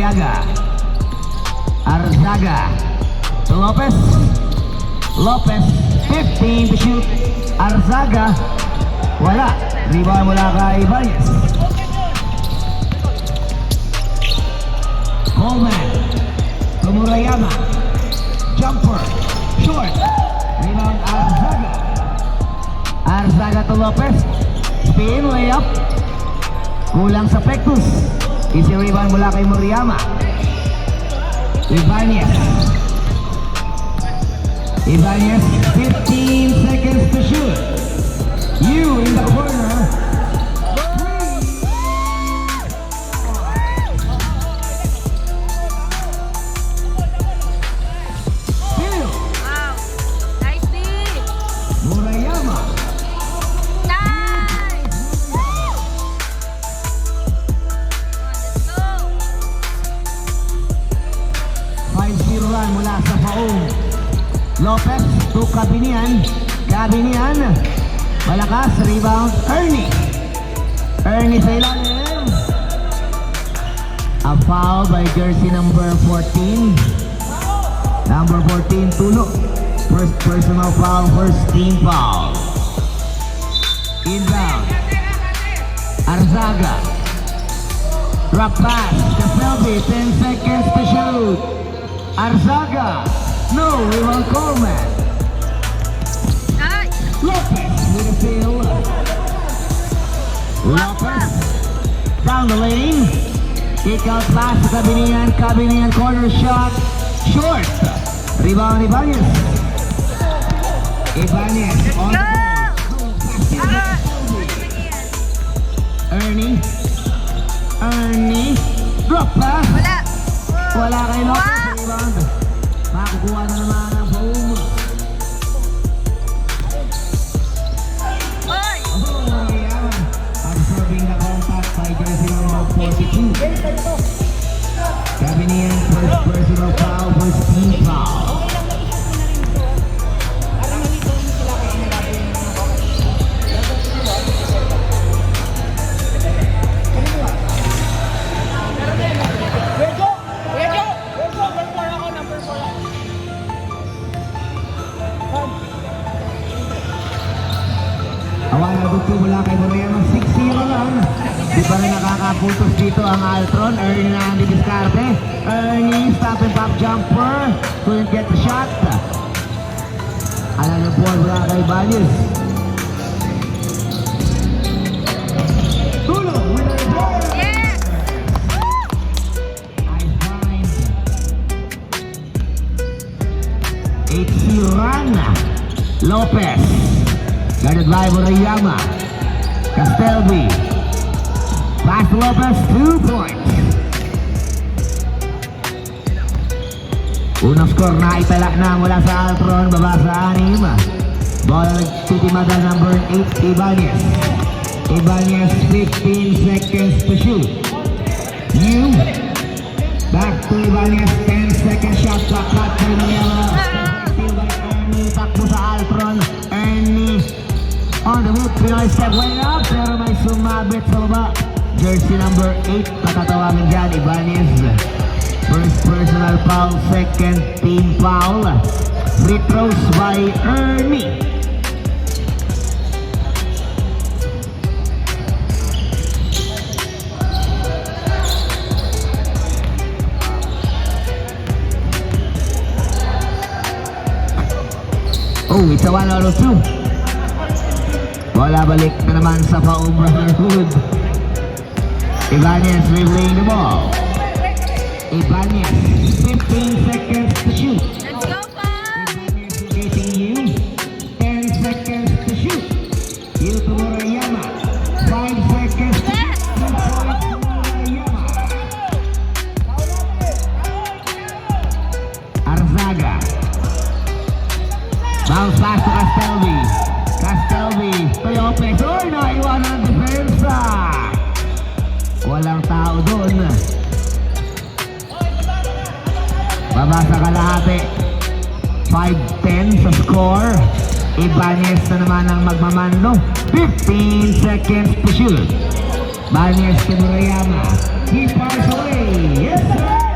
Arzaga. Arzaga to Lopez. Lopez, 15 to shoot. Arzaga, wala. Rebound mula kay Ibanez. Coleman to Murayama. Jumper, short. Rebound Arzaga. Arzaga to Lopez. Spin, layup. Kulang sa Pectus. Easy rebound mula kay Murayama. Ibanez. Ibanez, 15 seconds to shoot. You in the corner. Steal. Wow. Nice D. Murayama. Nice. Let's go. 5-0 run mula sa Faong. Lopez to Cabinian. Cabinian. Malakas. Rebound. Ernie. Ernie sa ilalim. A foul by jersey number 14. Number 14, Tulo. First personal foul, first team foul. Inbound. Arzaga. Drop pass. Caselby, 10 seconds to shoot. Arzaga. No, rebound Coleman. Nice. Lopez with a steal. Lopez down the lane. Kick out pass to Cabinian. Cabinian corner shot. Short. Rebound Ibanez. Ibanez on the ball. Ernie. Ernie. Drop pass. Wala. Wala kay Lopez. Wow. Rebound. Makukuha na naman ang boom. Oy. Observing the contact by jersey number 42. Cabinian, first personal foul, first team foul. Awan na dito mula kay Moreno, 6-0 lang. Di pa rin nakakapuntos dito ang Altron. Ernie na ang didiskarte. Ernie, stop and pop jumper. Couldn't get the shot. Alam na ball mula kay Ibanez. Tulo with a ball. Yeah. I find 8-0 run. Lopez. Guarded by Murayama. Castelby. Pass to Lopez, 2 points. Unang score na itala na mula sa Altron, baba sa 6. Ball titimada number 8, Ibanez. Ibanez, 15 seconds to shoot. New. Back to Ibanez, 10 second shot clock, cut by Murayama. Steal by Ernie, takbo sa Altron. Ernie. On the move, Pinoy step way up, pero may sumabit sa baba. Jersey number 8, katatawagin dyan, Ibanez. First personal foul, second team foul. Free throws by Ernie. Oh, it's a 1 out of 2. Bola balik na naman sa Faong Brotherhood. Ibanez replaying the ball. Ibanez, 15 seconds to shoot. Let's go, Pop. Ibanez facing you. 10 seconds to shoot. You to Murayama. 5 seconds to shoot. 2 points to Murayama. Arzaga. Bounce pass to Castelby. Castelby to Lopez. Uy, naiwan ang depensa. Walang tao doon. Baba sa kalahati. 5-10 sa score. Ibanez na naman ang magmamando. 15 seconds to shoot. Ibanez to Murayama. He fires away. Yes, sir!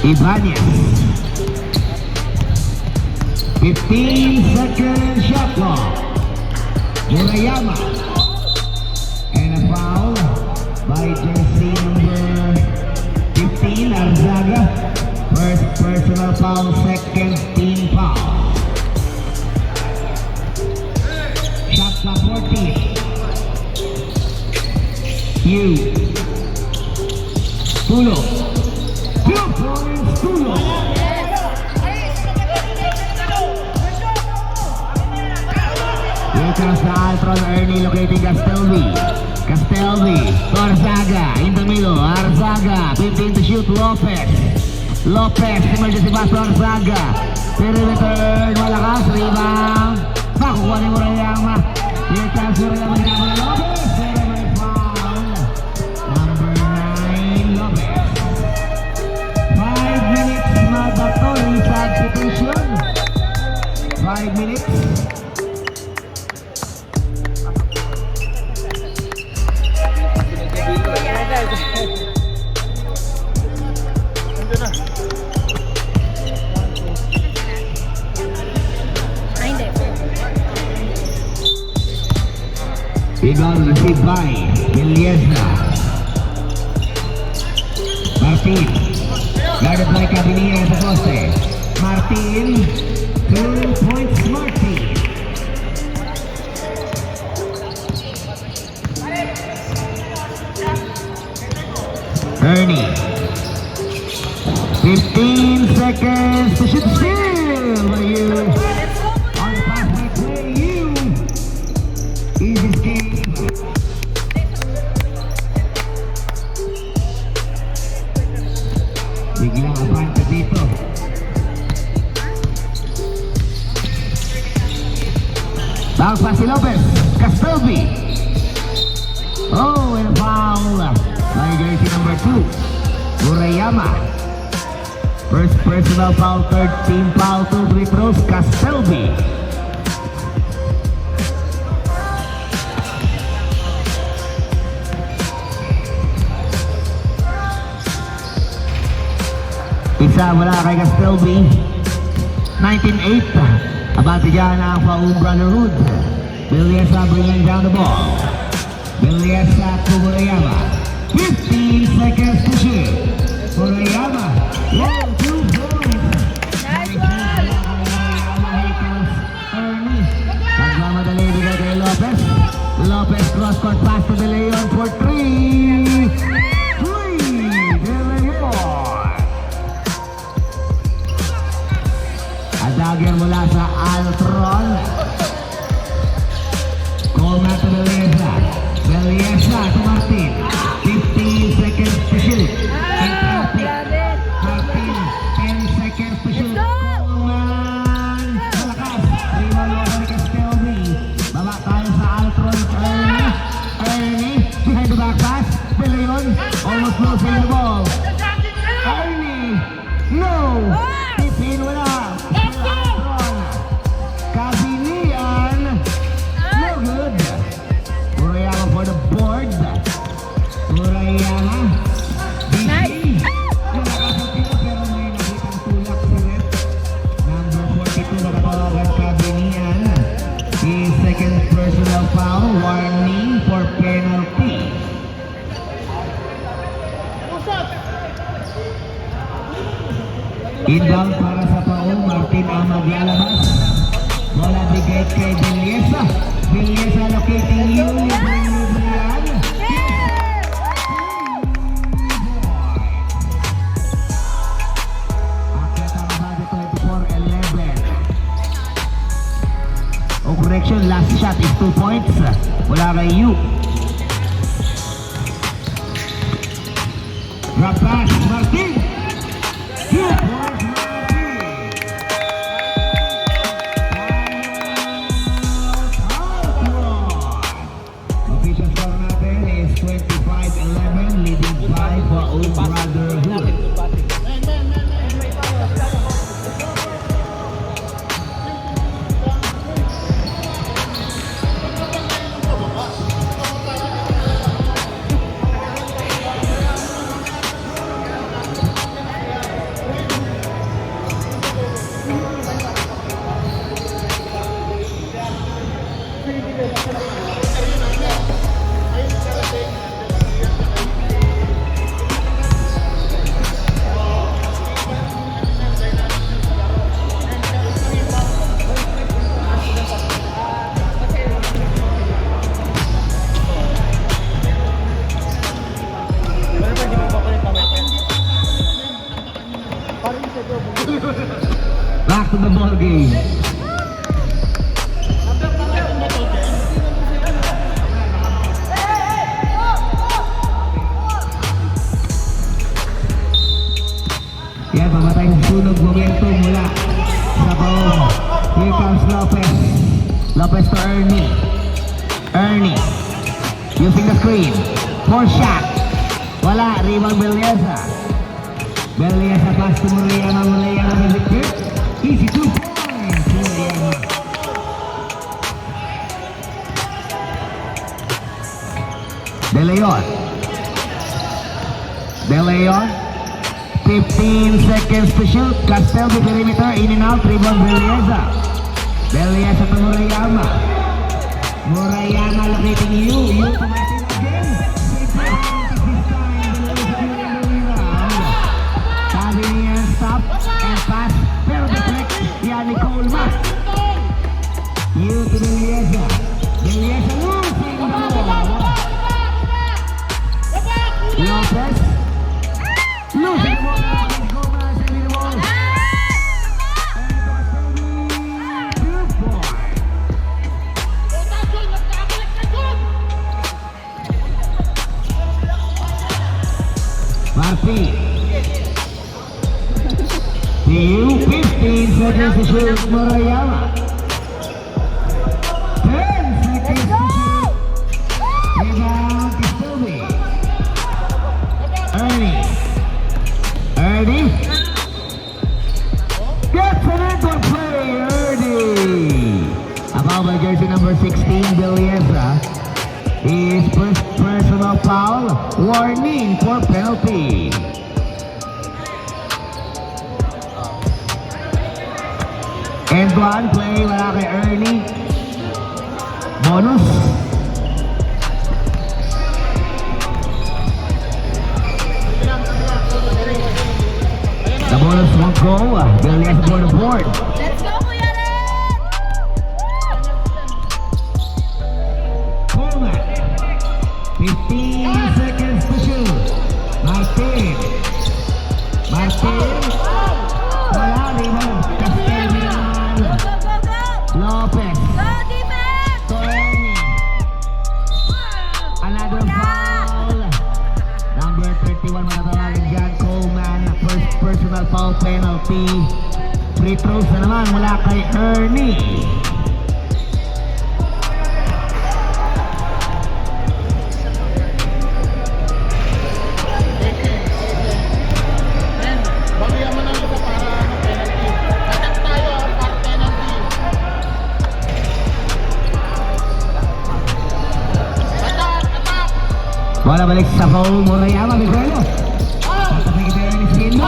Ibanez. 15-second shot clock. Murayama. And a foul by jersey number 15, Arzaga. First personal foul, second team foul. Shot clock 14. Hugh. Tulo. 2 points, Tulo. Here comes the Altron, Ernie locating Castelvi. Castelvi to Arzaga, in the middle, Arzaga, 15 to shoot, Lopez. Lopez, emergency pass to Arzaga. Perimeter, malakas, rebound. Makukuha ni Murayama. Here comes Murayama, Lopez. Pero may foul. Number 9, Lopez. 5 minutes mandatory substitution. 5 minutes. Rebound received by Iliesna. Martin. Guarded by Cabinilla sa poste. Martin. 2 points Martin. Ernie. 15 seconds to shoot still by you. On the pass by play you. Easy skate. Biglang abante dito. Bounce pass si Lopez. Castelvi. Oh, and a foul by jersey number 2. Murayama. First personal foul, third team foul, 2 free throws, Castelvi. Isa mula kay Castelvi. 19-8. Abante dyan ang Faum Brotherhood. Biliesa bringing down the ball. Biliesa to Murayama. 15 seconds to shoot. Murayama. 1, 2 points. Nice one! Ernie. Nagmamadali bigay kay Lopez. Lopez cross-court pass to De Leon for 3. 3. De Leon. Adagger mula sa Altron. Call to Belleza. Belleza to Martin. 15 seconds to shoot. Ah, grabe. Martin, 10 seconds to shoot. Let's go! Coleman. Malakas. Rebound over ni Castelvi. Baba tayo sa Altron. Ernie. Ernie. Behind the back pass. De Leon. Almost losing the ball. Ernie. No. 15 wala. Altron. Cabinian. No good. Murayama for the board. Murayama. Nice. Malakas ang tira pero may nakitang tulak si Red. Number 42 na katawagan Cabinian. His second personal foul. Warning for penalty. Inbound para sa Pao. Martin ang maglalabas. Bola bigay kay Biliesa. Biliesa locating you. Librian. Akit ang bagi 24-11. Oh, correction. Last shot is 2 points. Wala kay you. Drop pass. Martin. 2 points. Official score natin is 25-11, leading by Faum Brotherhood. back to the ball game. Yan, mamatay ng sunog momentum mula sa baong. Here comes Lopez. Lopez to Ernie. Ernie. Using the screen. For shot. Wala. Rebound Belleza. Belleza pass to Murayama. Murayama with the kick. Easy 2 points. Murayama. De Leon. De Leon. 15 seconds to shoot. Castel the perimeter. In and out. Rebound Belleza. Belleza to Murayama. Murayama locating you. You to Martin again. Sabi niya stop and pass. Pero deflect. Yan ni Coleman. You to Belleza. Belleza losing the ball. Lopez. Losing the ball. Coleman saving the ball. Marti. You 15 seconds to shoot. Murayama. 10 seconds to shoot. Rebound to Sylvie. Ernie. Ernie. Gets an end play. Ernie. About by jersey number 16, Belleza. His first personal foul. Warning for penalty. End one play, wala kay Ernie. Bonus. The bonus won't go. Belleza for the board. Let's go, Kuya Ren! Coleman. 15 seconds to shoot. Martin. Martin. Wala, rebound. Castel naman. Go, go, go, go! Lopez. Go, defense! To Ernie. Another foul. Number 31 matatawagin dyan. Coleman. First personal foul penalty. Free throws na naman mula kay Ernie. Bagyan mo ng isa para penalty. Attack tayo para penalty. Attack! Bola balik sa foul. Murayama. Miguelo. Tatapay kita Ernie Sino.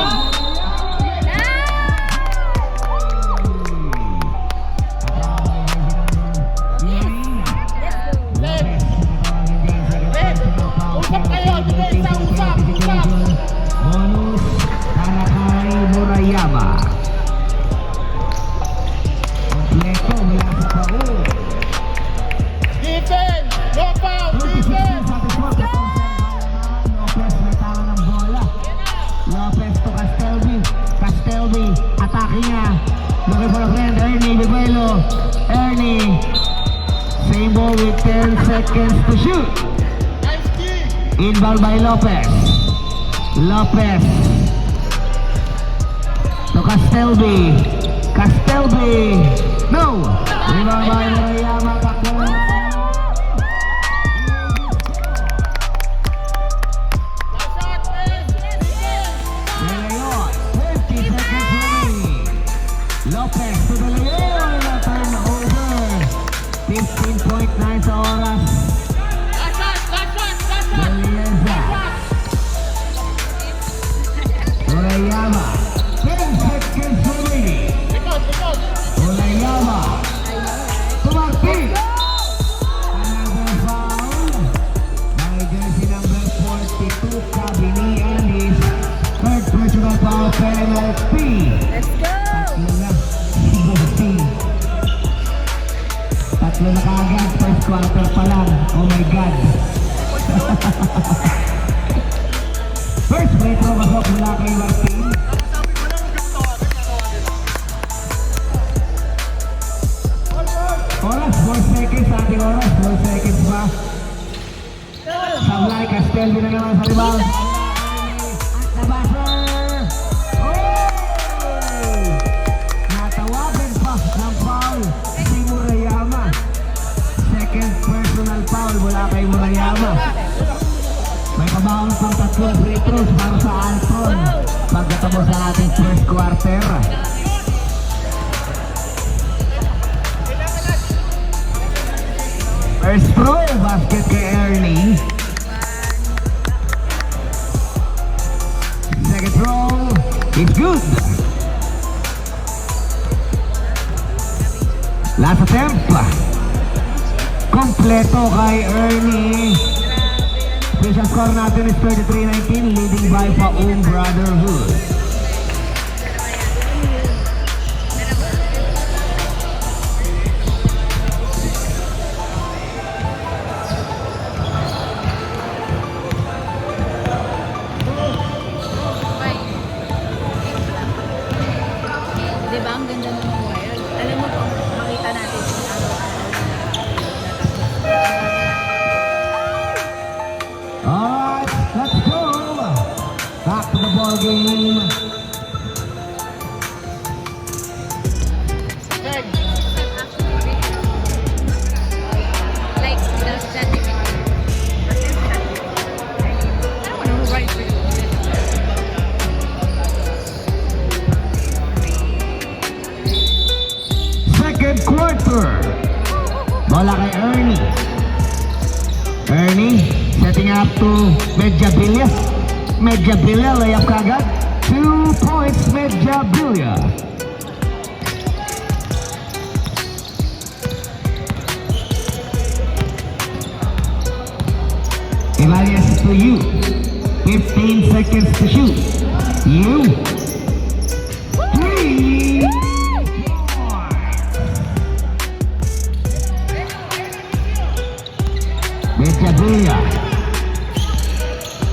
Usap kayo! Depensa! Usap! Bonus para kay Murayama. Kompleto mula sa foul. Defense! No foul! Defense! Lopez may tama ng bola. Lopez to Castelvi. Castelvi, atake niya. Looking for a friend, Ernie Biguelo. Ernie. Same ball with 10 seconds to shoot. Nice kick! Inbound by Lopez. Lopez. To Castelvi. Castelvi. No! Rebound by Murayama. Takbo na. Last shot, please! De Leon, 20 seconds remaining. Lopez to De Leon, a turnover. 15.9 sa oras. Last shot! Last shot! Last shot! Belleza. Murayama, 10 seconds remaining. Likod! Murayama. To Martin. Another foul. By jersey number 42, Cabini, and his third personal foul penalty. Let's go! Tatlo na. Bossing. Tatlo na kaagad. First quarter pa lang. Oh my God. First free throw pasok mula kay Martin. yung oras, 12 seconds pa. Sablay, Castelvi na naman sa rebound. At the buzzer! Oh! Natawagan pa ng foul si Murayama. Second personal foul mula kay Murayama. May kabaon pang 3 free throws para sa Altron pagkatapos sa ating first quarter. First throw, basket kay Ernie. Second throw, it's good. Last attempt. Kompleto kay Ernie. Official score natin is 33-19, leading by Paung Brotherhood. Diba ang ganda ng wire? Alam mo po, makita natin yung Alright, let's go! Back to the ball game. Seg. like the static. I don't know, right for you. Second quarter. Bola kay Ernie. Ernie setting up to Medjabilia. Medjabilia layup kagad. 2 points Medjabilia. Elias to you. 15 seconds to shoot. You. 3. Medjabilia.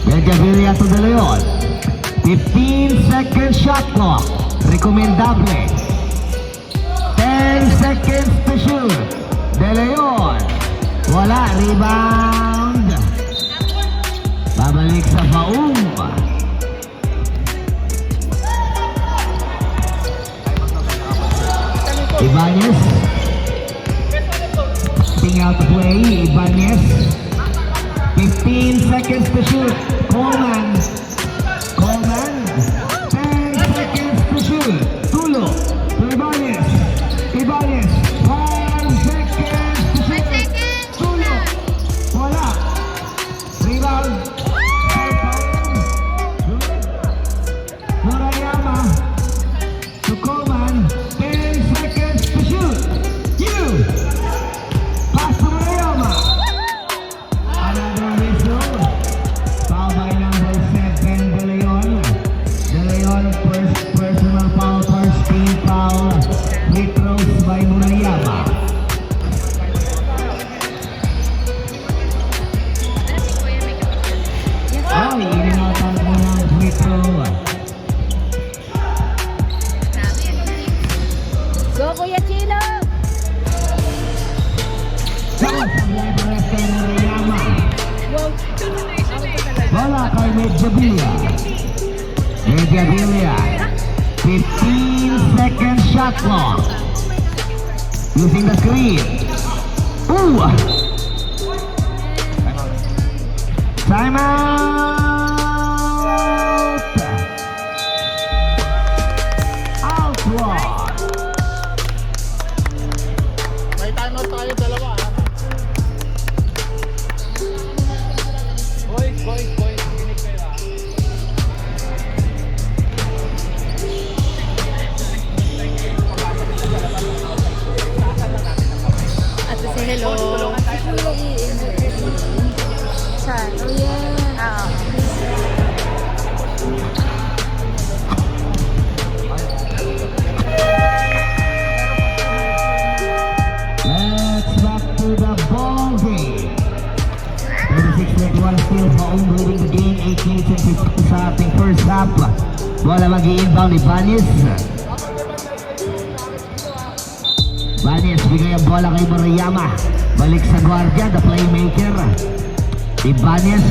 Medjabilia to De Leon. 15 second shot clock. Recomendable. 10 seconds to shoot. De Leon. Wala. Rebound. Babalik sa Paung. Ibanez. Sting out the play. Ibanez. 15 seconds to shoot. Coleman. Coleman. 10 seconds to shoot. Tulo. To Ibanez. Ibanez. 5 seconds to shoot. Tulo. Wala. Rebound. Murayama. To Coleman. 10 seconds to shoot. You. Pass to Murayama. Another whistle. Foul by number 7, De Leon. De Leon, first personal foul, first team foul. Free throws by Murayama. Ay, ininatan mo ng free throw. Go, Kuya Chino! Sablay pa rin kay Murayama. Wow! Bola kay Medjabilia. Medjabilia. 15 second shot clock. Using the screen. Ooh! Timeout! Outlaw! May timeout tayo, dalawa. Boys, kinig kayo ah. At say hello. Saan? Oh yeah. Let's back to the ball game. 36-21 still Paung leading the game. 8 minutes and 50 sa ating first half. Bola mag-i-inbound ni Banis. Banis, bigay ang bola kay Murayama. Balik sa guardia, the playmaker. Ibanez.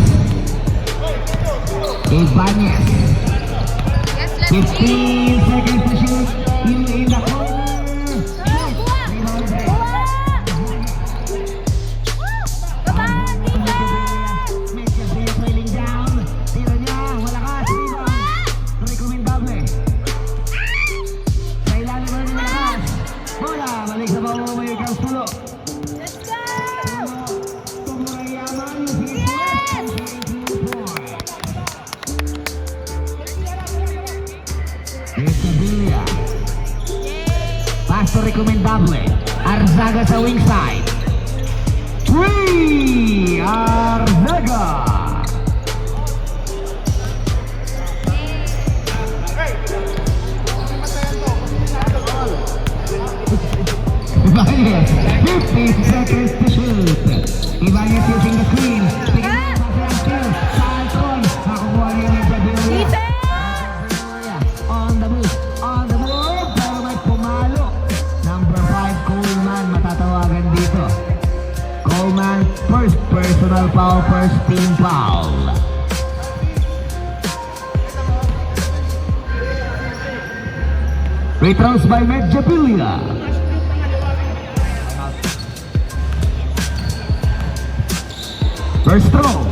Ibanez. Yes, let's see. 15 seconds to shoot. You in the corner. Balik sa bawang may ikaw sulo. Let's go! Sevilla. Pasto recomendable. Arzaga sa wing side. 3! Arzaga! Ibanez, 15 seconds to shoot. Ibanez using the screen. Tingnan mo sa kill. Sa Altron. Nakukuha niya ng Sevilla. On the move, pero may pumalo. Number 5, Coleman, matatawagan dito. Coleman, first personal foul, first team foul. Free throws by Medjabilia. First throw.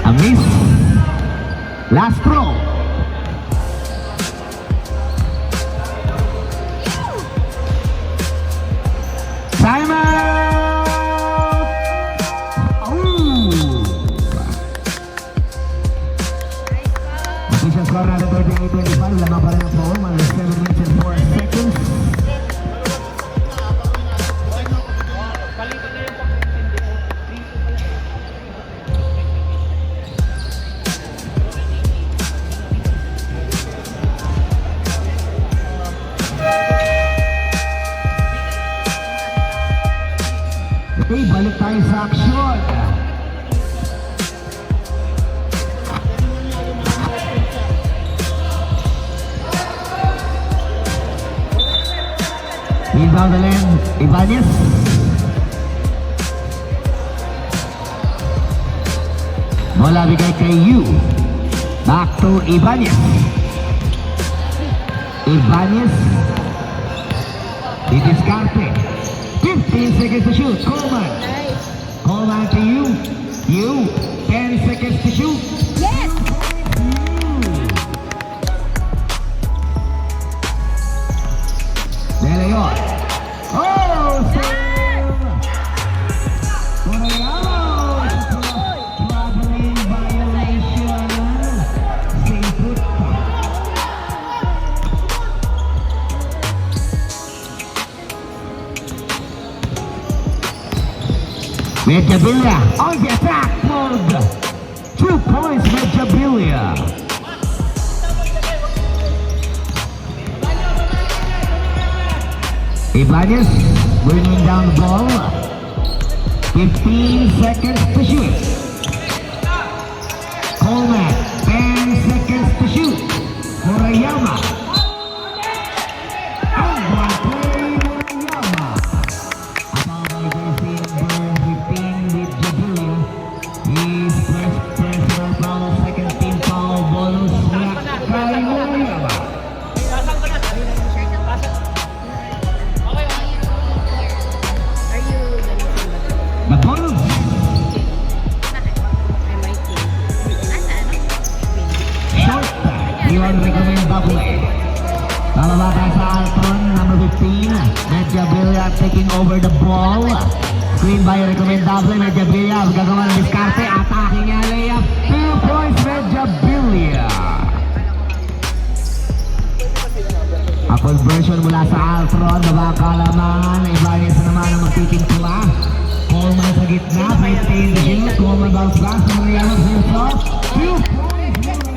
A miss. Last throw. Timeout. Official score natin 38-25. Lamang pa rin ang ball. Mga 7 minutes and 4 seconds. Okay, balik tayo sa action. Inbound the lane, Ibanez. Bola bigay kay Yu. Back to Ibanez. Ibanez. Didiskarte. 15 seconds to shoot. Coleman. Coleman to you. You. 10 seconds to shoot. Yes! De Leon. Oh, Sam! Morayama. Traveling violation. Stay put. Medjabilia on the attack mode. 2 points, Medjabilia. Ibanez bringing down the ball. 15 seconds to shoot. Coleman, 10 seconds to shoot. Morayama. And one play, Morayama. Apollo jersey number 15 with Jabilia. His first personal foul, second team foul, bonus black kay Morayama. Are you The bonus. Short. Iwan recommendable. Bababa tayo sa Altron, number 15. Medjabilia taking over the ball. Screen by recommendable. Medjabilia gagawa ng diskarte. Atake niya, layup. 2 points, Medjabilia. A conversion mula sa Altron. Baba kalamangan. Ibanez naman ang magtitimpla. Coleman sa gitna. 15 the shoot. Coleman bounce back. Morayama first off. 2 points, Morayama.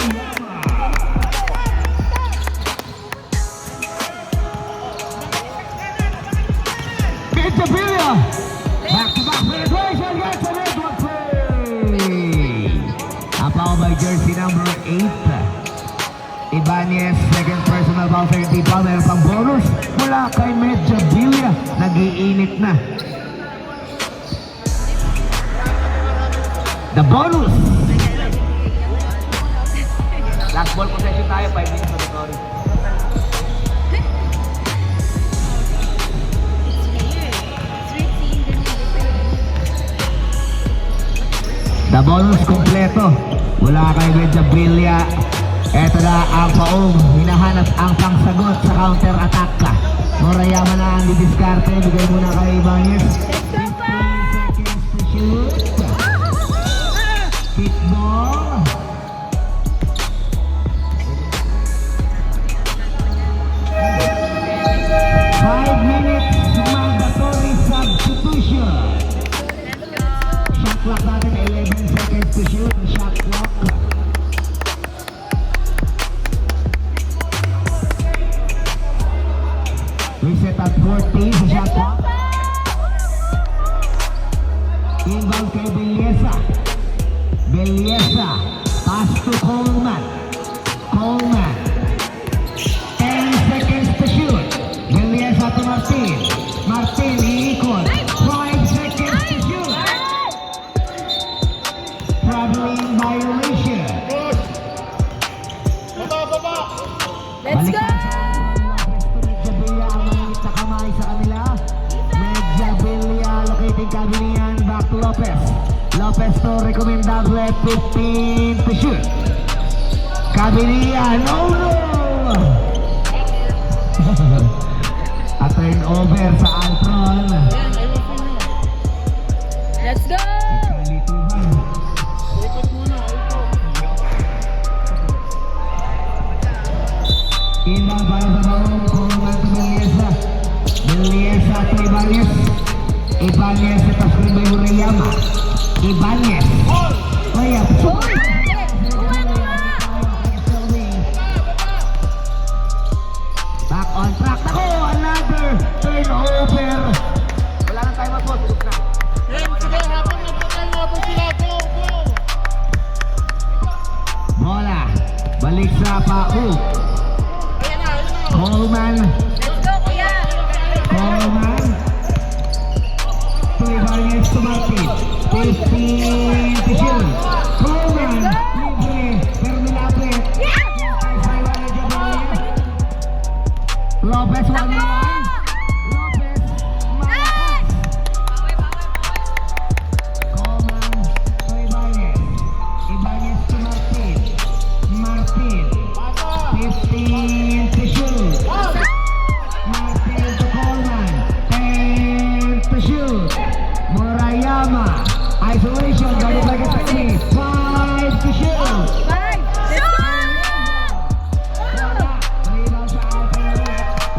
Medjabilia. Back-to-back penetration. Gets a network play. Apaw by jersey number 8. Ibanez, second personal final bouncer hindi pa. Meron pang bonus mula kay Medja Villa. Nag-iinit na. The bonus! Last ball possession tayo, 5 minutes na sorry. The bonus kompleto mula kay Medja Villa. Eto na ang paong hinahanap ang pangsagot sa counter-attack ka. Morayama na ang didiskarte. Bigay muna kay Ibanez. 15 seconds to shoot. Hit ball. Five minutes mandatory substitution. Shot clock natin 11 seconds to shoot. Shot clock. Reset at 14 sa shot clock. Inbound kay Belleza. Belleza. Pass to Coleman. Coleman. 10 seconds to shoot. Belleza to Martin. Martin iikot. 5 seconds to shoot. Traveling violation. Baba! Let's go! Medja Villa ang maliit na kamay sa kanila. Medja Villa locating Cabilian. Back to Lopez. Lopez to recomendable 15 to shoot. Cabilian. Oh no! A turnover sa Altron. Let's go! Kalituhan. Ikot muna, ikot. Inbound para sa Baong. Coleman to Belleza. Belleza to Ibanez. Ibanez sa Pascual by Murayama. Ibanez. Kaya back on track. Ako, another turnover. Wala nang time out po. Tulog na. Sige, habang nagpapalabot sila, go, go! Bola. Balik sa Pau. Ayan na. Coleman. Let's go, kuya! Coleman. To Ibanez to Martin. 15 to shoot. Coleman. Libre. Pero nilapit. Lopez 1-1. Lopez. Malakas. Coleman to Ibanez. Ibanez to Martin. Martin. 15 to shoot. Martin to Coleman. 10 to shoot. Murayama. Isolation. Balik lagi sa kami. 5 to shoot. Five! Let's go! Rebound sa Alpha.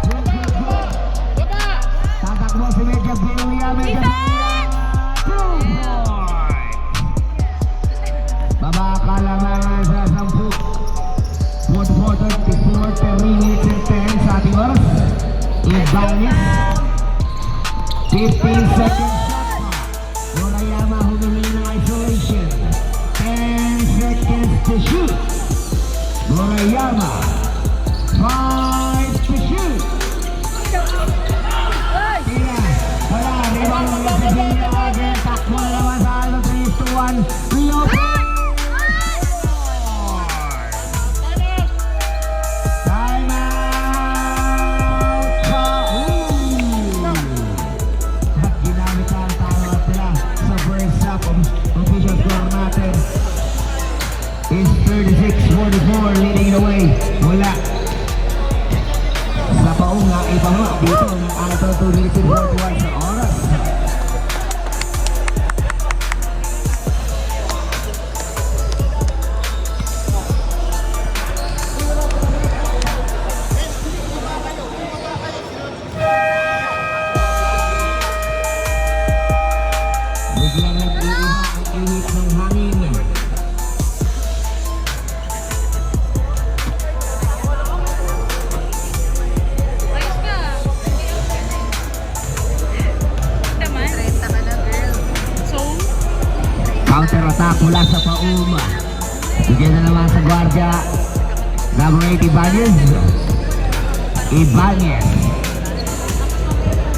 Good. Baba! Tatakbo si Medja Villa. Medja Villa. 2 points. Baba kalamangan sa 10. 4:34, 3 minutes and 10 sa ating oras. Ibanez. 15 seconds shot clock. Murayama humihingi ng isolation. 10 seconds to shoot. Murayama. 5 to shoot. Tira. Wala. Rebound ng Medja Villa again. Takbo na naman sa 3-1. Lopez. Time out! At ginamit ang timeout nila sa first half. Official score natin is 36-44, leading the way mula sa Paong na ibango dito ng Altron 2 minutes and 41 sa oras. Biglang nag-iiba ang init ng hangin. Ayos ka! Naman? 30 ka na, girl. So? Counter-attack mula sa Pauma. Bigyan na naman sa Guardia. Number 8 Ibanez. Ibanez.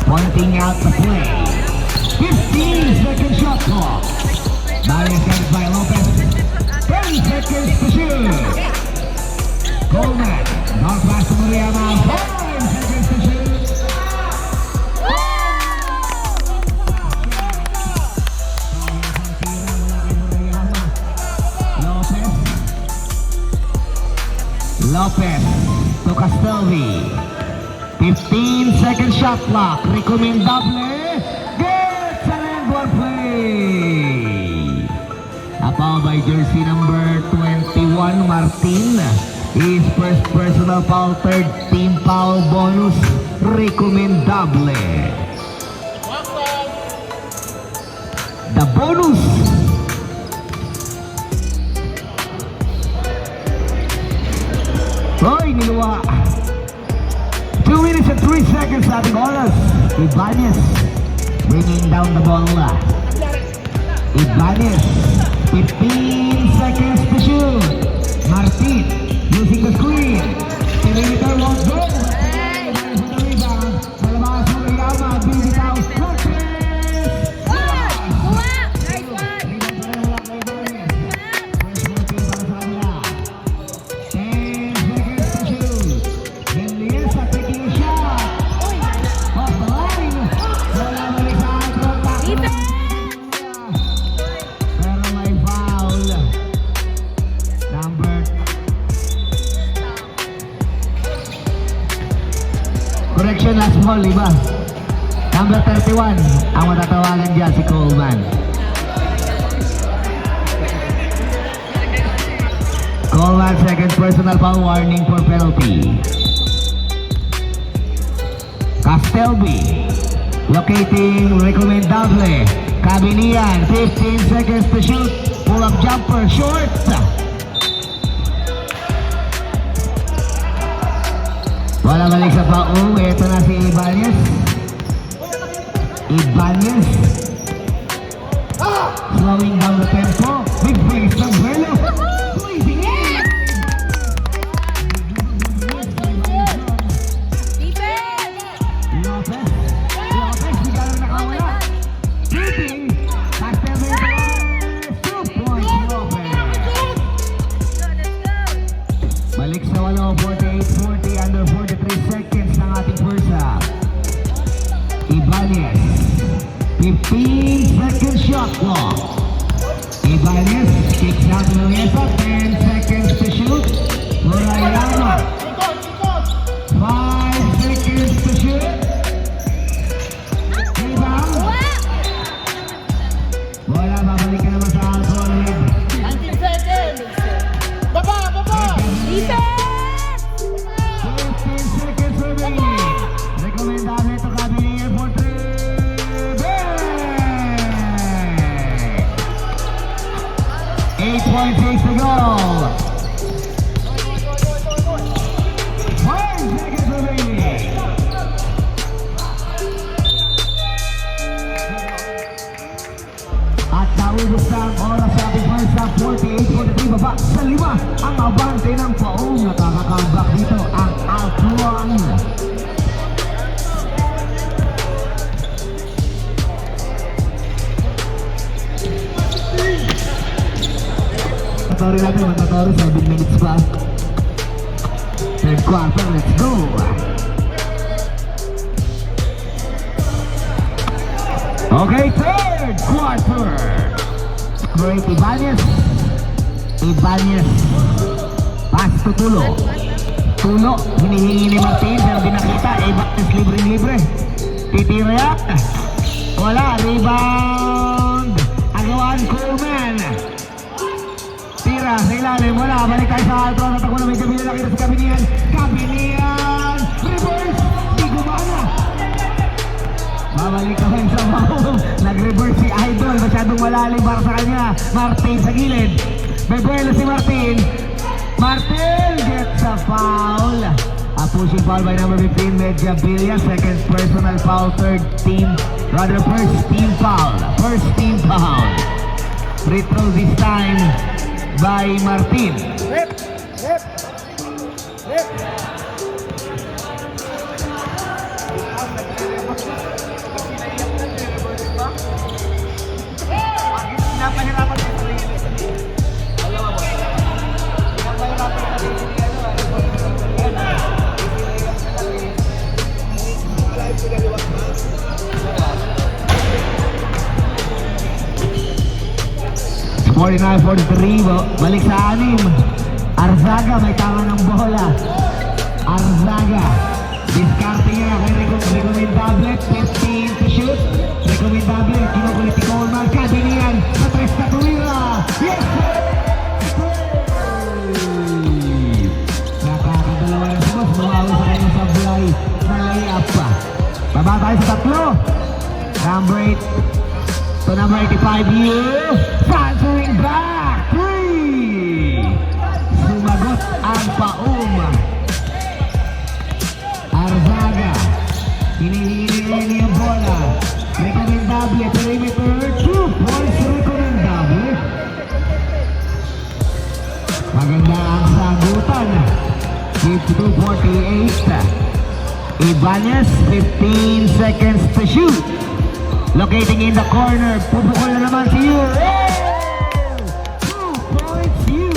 Pointing out the play. 15-second shot clock. Ibanez comes by Lopez. 10 seconds to shoot. Coleman. Knock pass to Murayama. 5 seconds to shoot. Lopez to Castelvi. 15-second shot clock. Recomendable. Gets an end one play. A foul by jersey number 21, Martin. His first personal foul, third team foul bonus. Recomendable. The bonus. Roy niluwa. 2 minutes and 3 seconds sa ating oras. Ibanez bringing down the ball. Ibanez 15 seconds to shoot. Martin using the screen. Perimeter won't go. Sa labas ng Riyama, bibitaw. Correction, last ball, iba. Number 31, ang matatawagan dyan si Coleman. Coleman, second personal foul, warning for penalty. Castelvi, locating Recomendable. Cabinian, 15 seconds to shoot. Pull-up jumper, short. Wala balik sa pao. Ito na si Ibanez. Ibanez. Slowing down the tempo. Big place ng Buelo. Squeezing in. Lopez. Lopez, di ka lang nakawala. Shooting. Castelvi. 2 points, Lopez. Balik sa 48-40 under 43 seconds ng ating first half. Ibanez, 15-second shot clock. Ibanez kicks out to Mesa, 10 seconds to shoot. Murayama, 5 seconds to shoot. Rebound. Bola, babalik ka naman sa alcohol. 19 seconds. Baba, baba. Defense! 15 seconds remaining. Recomendable ito Cabinian for 3. Bang! 8.6 to go. 5 seconds remaining. At naubos na ang oras sa ating first half, 48-43, baba sa 5. Ang abante ng Paong, nakaka-comeback dito ang Altron. Mandatory natin, mandatory, 7 minutes pa. Third quarter, let's go! Okay, third quarter. Great, Ibanez. Ibanez. Pass to Tulo. Tulo, hinihingi ni Martin, pero di nakita. Ibanez, libre-libre. Titira yan. Wala, rebound. Agawaan, Coleman. Tira, sa ilalim, wala. Balik tayo sa Altron. At ako na may gabi na nakita sa Cabinian. Cabinian. Reverse. Di gumana. Babalik ka sa Paong. Nag-reverse si Idol. Masyadong malalim para sa kanya. Martin sa gilid. May buwelo si Martin. Martin gets a foul. A pushing foul by number 15, Medjabilia. Second personal foul. Third team. Rather, first team foul. First team foul. Free throw this time by Martin. Pinapahirapan ko sa rin. Dalawa mo. Pinapahirapan ko sa rin. 49-43, balik sa anim. Arzaga may tama ng bola. Arzaga, diskarte niya kay Recomendable, 15 to shoot. Recomendable, kinukulit si Coleman, kadinian sa tres na tuwira. Yes! Nakakadalawa ng sabos, bumawi sa kanyang sablay na layup pa. Baba tayo sa tatlo. Number 8 to number 85, you answering back. 3. Sumagot ang paum. Arzaga, hinihili niya ang bola. Recomendable, perimeter, 2 points Recomendable. Maganda ang sagutan. 52-48. Ibanez, 15 seconds to shoot. Locating in the corner, pupukol na naman si Yu. 2 points Yu.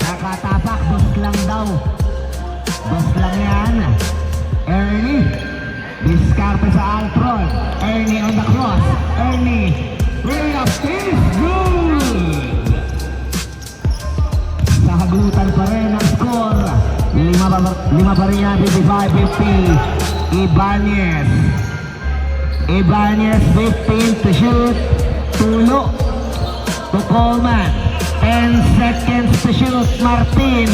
Nakatapak, boss lang daw. Boss lang yan. Ernie, diskarte sa Altron. Ernie on the cross. Ernie, layup is good. Sahagutan pa rin ang score. Lima pa rin yan, 55-50. Ibanez. Ibanez, 15 to shoot. Tulo to Coleman. 10 seconds to shoot. Martin,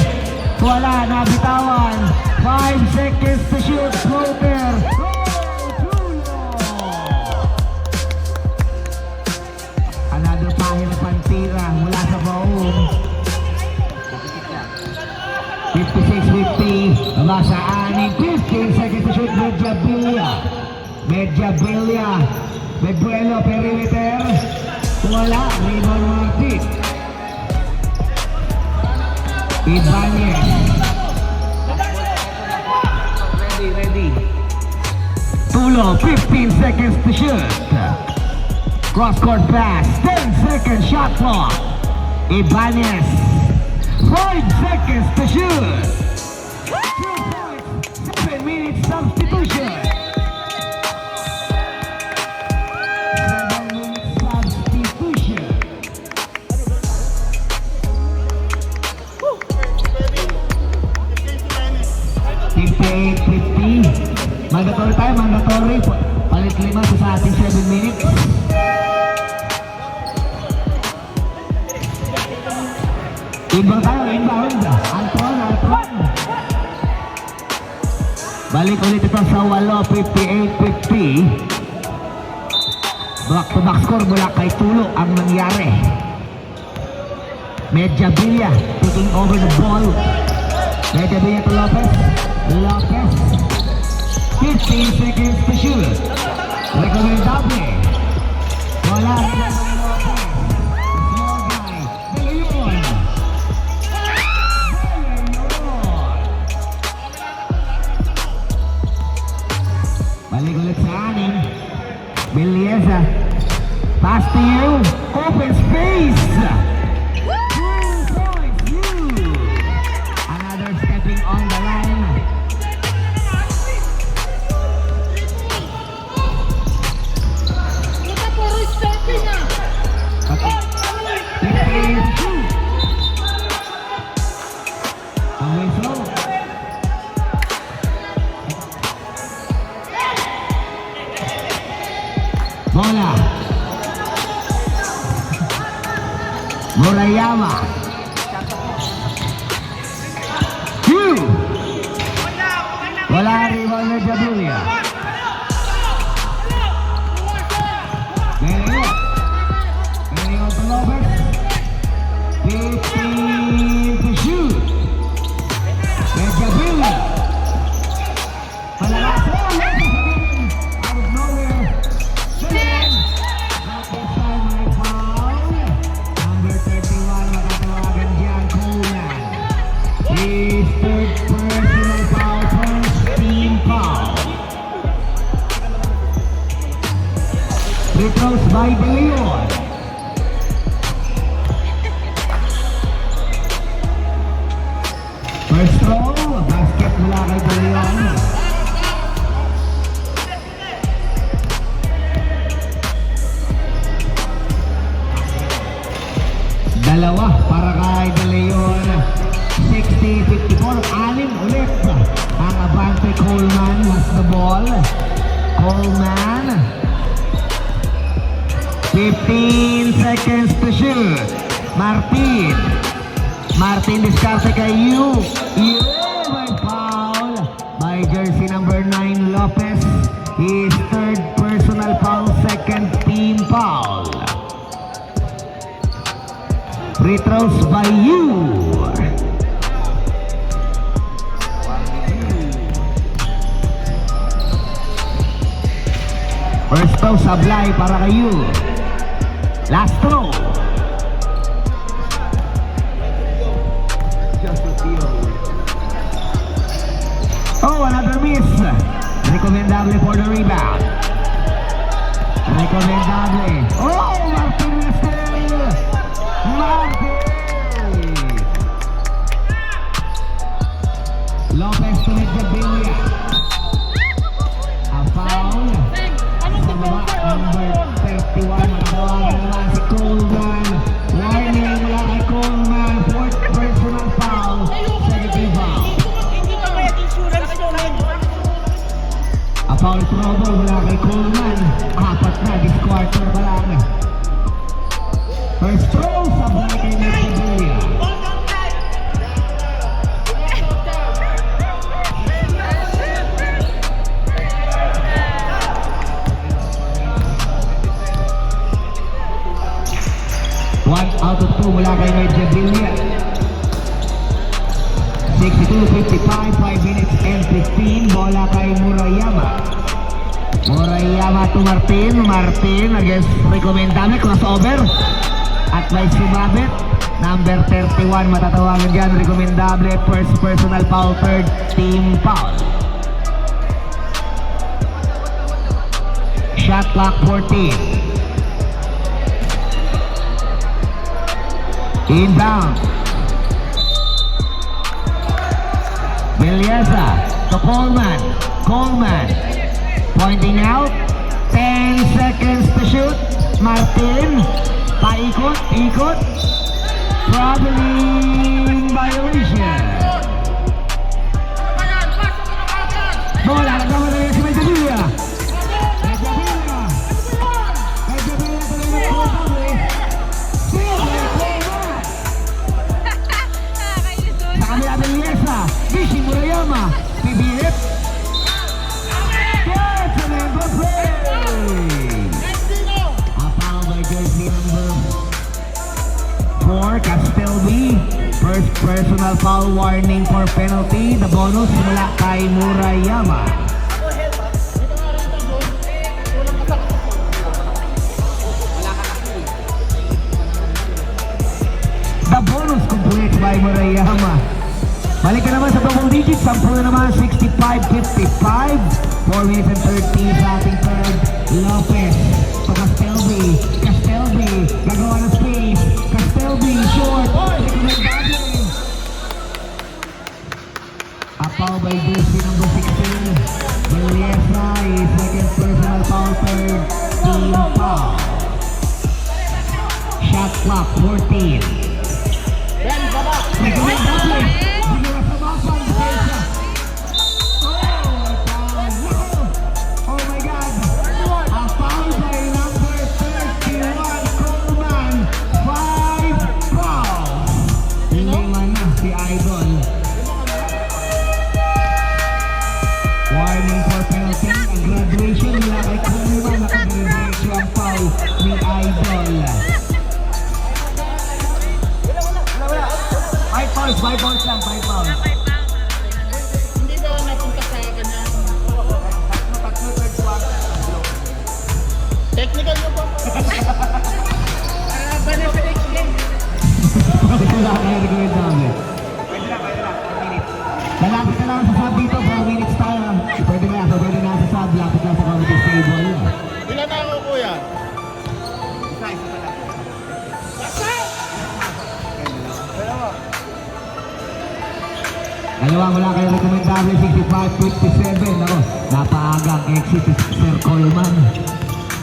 wala, nabitawan. 5 seconds to shoot. Floater. Another pahil na pantira mula sa Baum. 56-50. Baba sa aning. 15 seconds to shoot. Medjabilia, Medbuelo, perimeter, wala, Raymond Martin. Ibanez. Ready. Tulo, 15 seconds to shoot. Cross-court pass, 10 seconds shot clock. Ibanez, 5 seconds to shoot. 2 points, 7 minutes substitution. Mandatory tayo, mandatory. Palit 5 sa ating 7 minutes. Inbound tayo, inbound. Altron. Balik ulit ito sa 8, 58-50. Back-to-back score mula kay Tulo ang nangyari. Medjabilia taking over the ball. Medjabilia to Lopez. 15 seconds to shoot. Recomendable. Wala rin ang Lopez. Small guy. Balayon. Balik ulit sa anin. Biliesa. Pass to you. Open space. 2 points. You. Another stepping on the line. Bola. Murayama. Q. Wala rin Wonder Jabulia. Ngayon to Lopez. 15 to shoot. Jabulia. Palalas. Out of nowhere. Number 31, magtatawagan dyan, Coleman. His third personal foul, first team foul. First throw, basket mula kay De Leon. Dalawa para kay De Leon. 60-54, anim ulit. Ang Avante Coleman has the ball. Coleman. 15 seconds to shoot. Martin. Martin diskarte kay Yu. Yu may foul by jersey number 9 Lopez. His third personal foul, second team foul. Free throws by Yu. First throw sablay para kay Yu. Last throw. Oh, another miss. Recomendable for the rebound. Recomendable. Oh, Martin Nestor. Martin. Lopez to Medjabilla. A foul. Sa baba, number 31. Matawagan naman si Coleman. Warning mula kay Coleman. Fourth personal foul. Second team foul. A foul trouble mula kay Coleman. Apat na, this quarter pa lang. First throw, sablay kay Medjabilla. One out of two mula kay Medjabilla. 62-55, 5 minutes and 15. Bola kay Murayama. Murayama to Martin. Martin against Recomendable. Crossover. At may sumabit. Number 31 matatawagan dyan. Recomendable. First personal foul. Third team foul. Shot clock 14. Inbound. Bilyasa to Coleman. Coleman pointing out. 10 seconds to shoot. Martin. Paikot. Ikot. Traveling violation. Bola. Nagkawa na yan si Medjabilla. Medjabilla. Medjabilla tuloy na Coleman. Sa kabila Bilyasa. Bishi Murayama. Pibilit. Gets an angle play. A foul by jersey number 4, Castelby. First personal foul, warning for penalty. The bonus mula kay Murayama. The bonus complete by Murayama. Balik ka naman sa double digits. Sample na naman, 65-55. 4 minutes and 30 sa ating third. Lopez to Castelby. Castelby, gagawa ng space. Castelby, short. Recommendable. A foul by jersey number 16. Bilyasa is second personal foul, third team foul. Shot clock 14. Recommendable. Oh my God! A foul by number 31, Coleman. 5 fouls. Lima na si Idol. Warning for penalty. Ang graduation nila kay Coleman. Nakadiretso ang foul ni Idol. 5 fouls lang, 5 fouls. Hindi ba napunta sa kanyang technical mo ba? Ba na sa next game? Wala kayo recommendable. Lalapit ka lang sa sub dito, 4 minutes tayo. Pwede na sa sub, lapit lang sa committee table. Ilan na ako, kuya? Dalawa mula kay Recommendable 65-57. Ako, napaagang exit si Sir Coleman.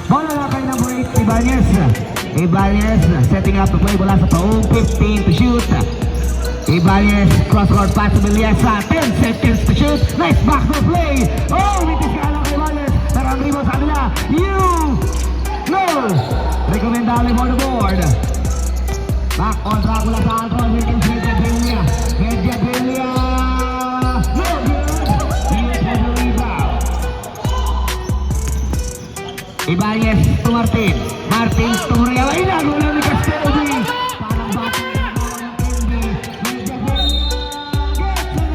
Bola na kay number 8, Ibanez. Ibanez setting up the play mula sa paung 15 to shoot. Ibanez cross-court pass to Meliasa. 10 seconds to shoot. Nice backdoor play. Oh, mitis ka lang kay Ibanez. Tarang rebound sa kanila. No! Recommendable for the board. Back on track mula sa Alton. Medja Billa. Medja Billa. No good. Here's for the rebound. Ibanez to Martin. Martin to Muriel. Inago lang ni Castelvi. Parang bata na naman ng MB. Medja Billa.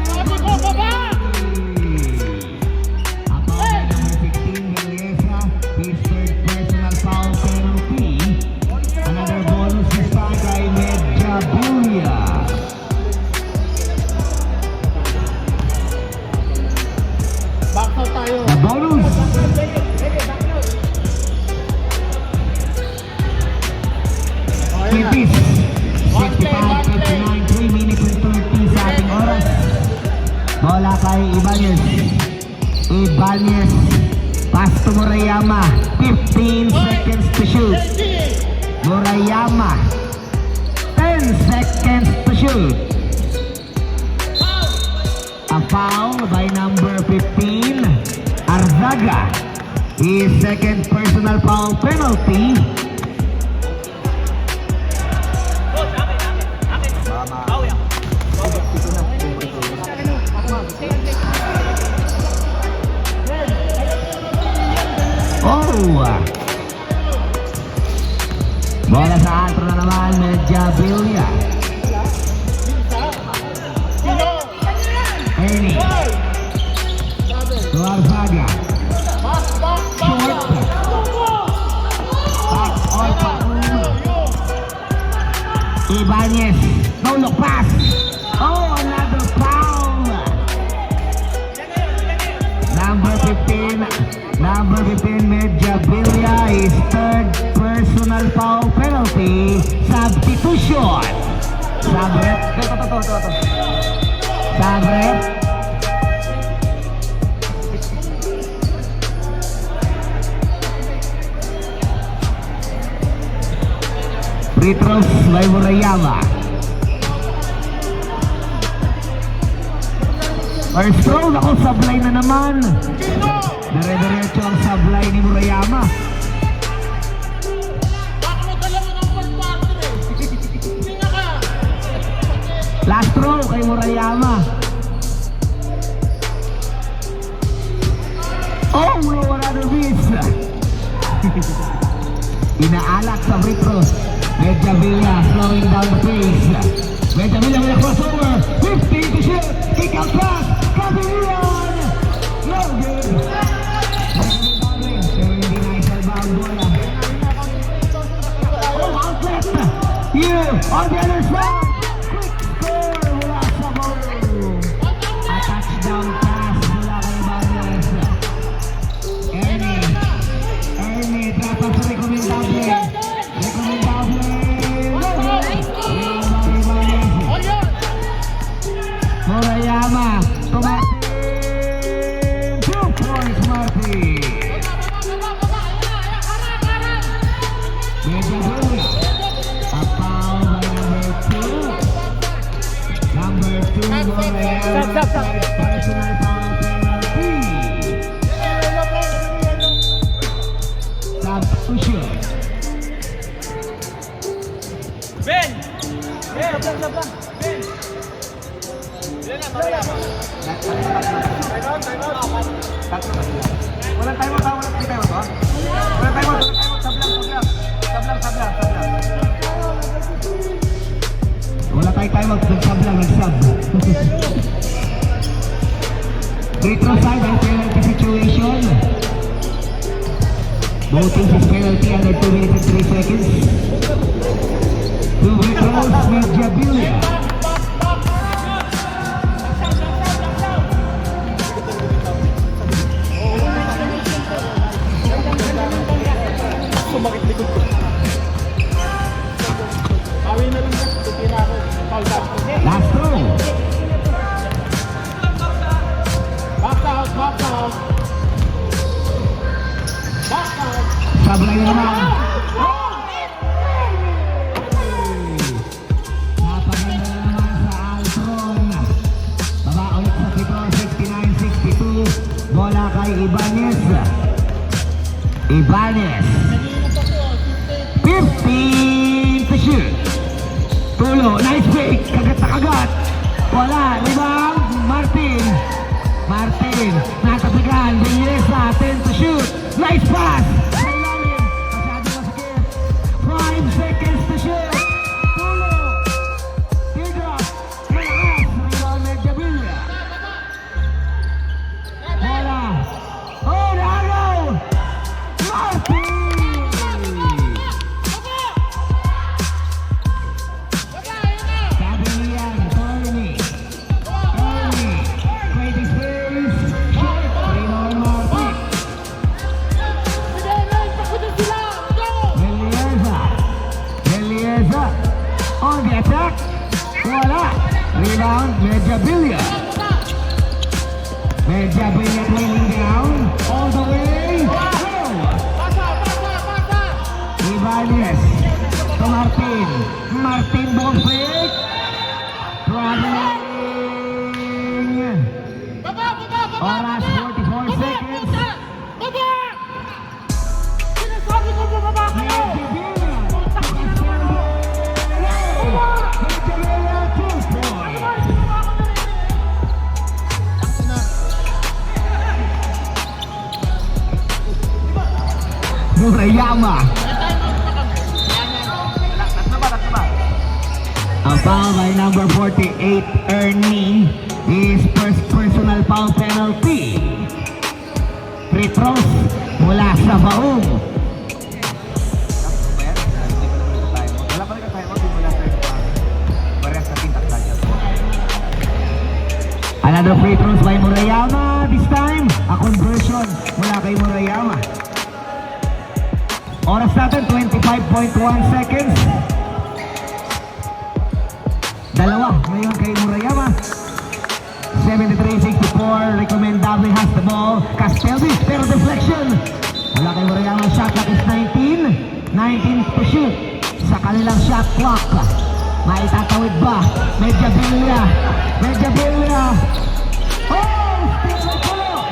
Sabi ko, baba! Upon number 16, Meliesa. His third personal foul penalty. Another bonus this time kay Medja Billa. Back na tayo. The bonus. Okay na. It is 65-59, 3 minutes and 30 sa ating oras. Bola kay Ibanez. Ibanez. Pass to Murayama. 15 seconds to shoot. Murayama. 10 seconds to shoot. A foul by number 15, Arzaga. His second personal foul penalty. Oh! Bola sa altro na naman, Medja Billa. Sino? Ernie. Hoy! Sabi. To Arzaga. Back. Short. Back on Pauma. Ibanez. No look pass. Oh, another foul. Number 15, Medja Billa. His third personal foul penalty. Substitution. Sabrep. Sabrep. Free throws by Murayama. First throw, ako sablay na naman. Sino? Dire-diretso ang sablay ni Murayama. Back mo dalawa ng first quarter eh. Sino ka? Last throw kay Murayama. Oh, no, another miss. Inaalak sa free throws. Medja Billa slowing down the pace. Medja Billa with a crossover. 15 to shoot. Kick out pass. Cavalian. No good. Pero hindi na isalbang bola. Oh, outlet. Here on the other side. Quick score mula sa ball. A touchdown pass mula kay Ibanez. Ernie, trapa sa Recommendable. Recommendable. No good. Rebound Ibanez. O yun! Murayama to Martin. 2 points, Martin. Medja Billa. A foul by number 2. Number 2, Murayama. Personal foul penalty. Substitution. Ben! Ben! Ilan na, Mariama? Walang timeout ha? Walang timeout ha? Walang timeout. Sablang. Wala tayong timeout. Nagsab lang, nagsab. Free throw side and penalty situation. Both teams is penalty under 2 minutes and 3 seconds. 2 free throws, Medja Billa. Sumakit likod ko. Bawi na lang ba? Tutira ako. Foul down. Last throw. Ibanez. 15 to shoot. Tulo, nice fake, kagat na kagat. Wala, rebound, Martin. Martin, natapigan, Belleza, 10 to shoot. Nice pass. Sa ilalim, masyado masikip. 5 seconds to shoot. Tulo. Teardrop. Malakas, rebound, Medjavilla. Bola. Oh, nagaw. Martin. Gabrielian, Tony. Creating space. Raymond Martin. Belleza on the attack. Wala. Rebound, Medjavilla. Medjavilla trailing down. All the way. Go! Ibanez to Martin. Martin ball fake. Traveling. Oras 44 seconds. Medjavilla 2 points. Murayama. Ang foul by number 48, Ernie, is first personal foul penalty. Free throws mula sa Baum. Wala pa rin ka tayo mula sa parehas sa tintak tayo. Another free throws by Murayama. This time, a conversion mula kay Murayama. Oras natin, 25.1 seconds. Dalawa ngayon kay Murayama. 73-64. Recommendable has the ball. Castelvis, pero deflection. Wala kay Murayama. Shot clock is 19. 19 to shoot. Sa kanilang shot clock. Maitatawid ba? Medjavilla. Medjavilla. Oh! Steal tulo.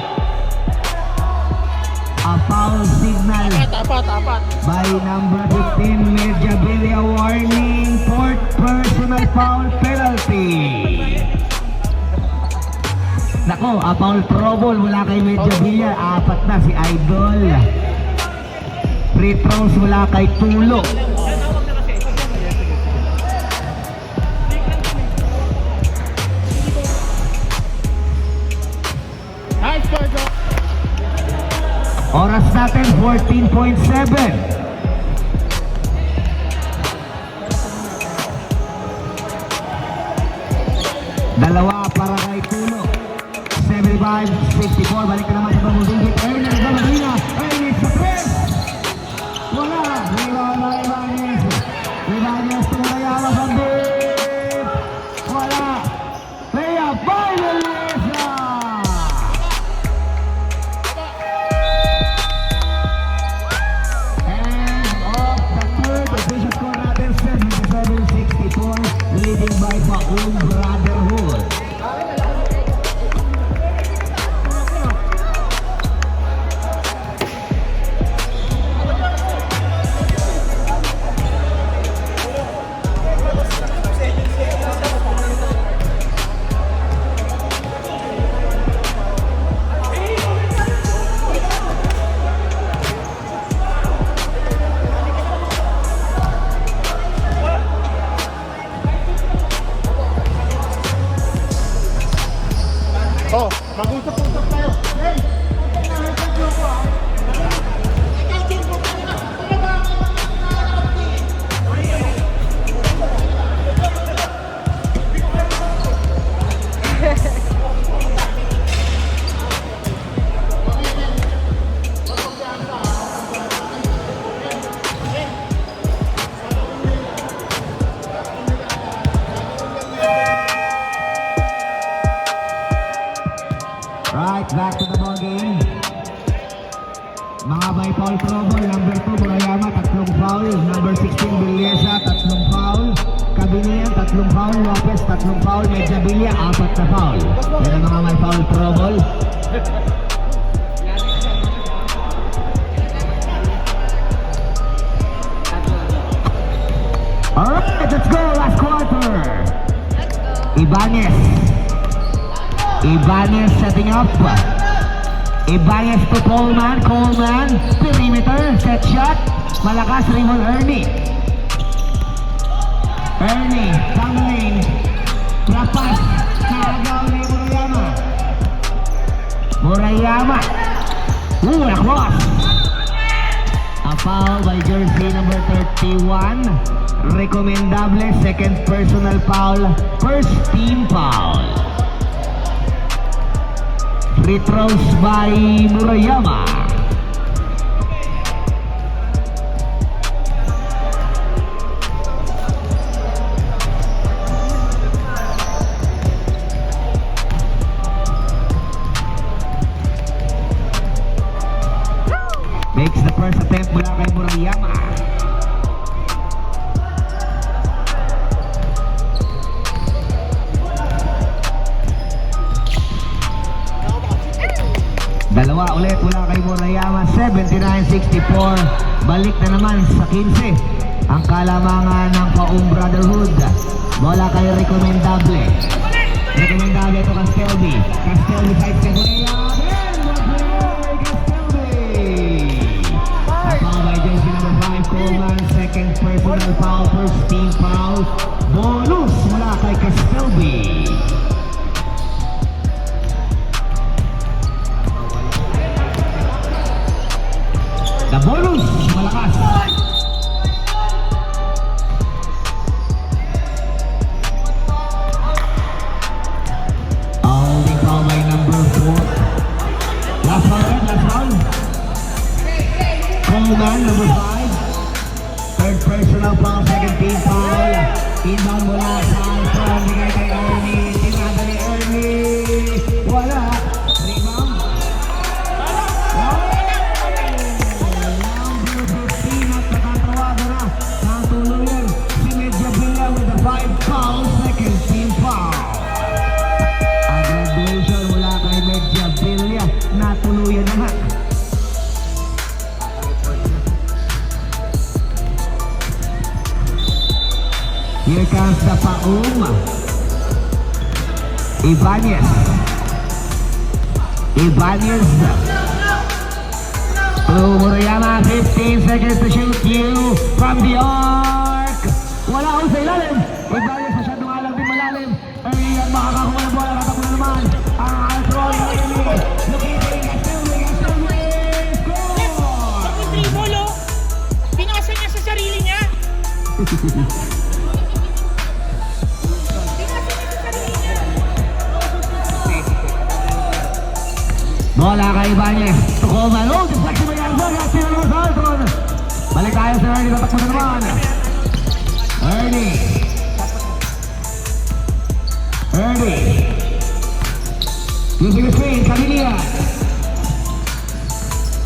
A foul signal Tapat. by number 15, Medjavilla. Warning, fourth personal foul penalty. Nako, a foul trouble mula kay Medjavilla. Apat na si Idol. Free throws mula kay Tulo. Nice score, Joe. Oras natin, 14.7. Dalawa para kay Tulo. 75-64. Balik ka naman sa Bamudingit. Ernest Baladina. Ernest sa press. Wala. Rebound na Ibanez. Ibanez to Murayama from deep. Wala. Layup by Belleza. And off the third. Official score natin 77-64. Leading by Baum Brotherhood. Oh, mag-usap-usap tayo. Hey! Right, back to the ball game. Mga by foul trouble, number 2 Murayama, 3 foul. Number 16 Belleza, 3 foul. Cabinian, 3 foul. Lopez, 3 foul. Medjavilla, 4 na foul. Yan ang mga may foul trouble. let's go, last quarter. Let's go. Ibanez. Ibanez setting up. Ibanez to Coleman. Coleman, perimeter, set shot. Malakas, Raymond Ernie. Ernie, down the lane. Lapas, nakagaw ni Murayama. Murayama. Across. A foul by jersey number 31. Recommendable, second personal foul, first team foul. Free throws by Murayama. Makes the first attempt mula kay Murayama. Dalawa ulit mula kay Murayama, 79-64. Balik na naman sa 15. Ang kalamangan ng Paum Brotherhood. Bola kay Recommendable. Recommendable ito Castelvi. Castelvi side step. Foul by jersey number 5, Coleman. Second personal foul, first team foul. Bonus mula kay Castelvi. The bonus, malakas. Holding foul by number 4. Last foul, last foul. Coleman, number 5. Third personal foul, second team foul. Inbound mula sa Alfred, bigay kay Ernie. Tinada ni Ernie. Wala. Rebound. Number 15 at nakatawagan na. Natuluyan si Medja Villa with the 5 foul, second team foul. Ang graduation mula kay Medja Villa. Natuluyan na nga. Here comes the Paum. Ibanez. Ibanez. To Murayama, 15 seconds to shoot. You from the arc. Wala ko sa ilalim. Ibanez masyadong alam din malalim. Ay, ang makakakuha ng bola. Katak na naman. Ang Alfred Ernie. Locating Castelvi. Score! Bakit dribble, oh? Pinasa niya sa sarili niya. Bola kay Ibanez. To Coleman. Oh, deflection by Alfred. Sinalo sa Alfred. Balik tayo sa Ernie. Tatakbo na naman. Ernie. Ernie. Using the screen. Cabilia.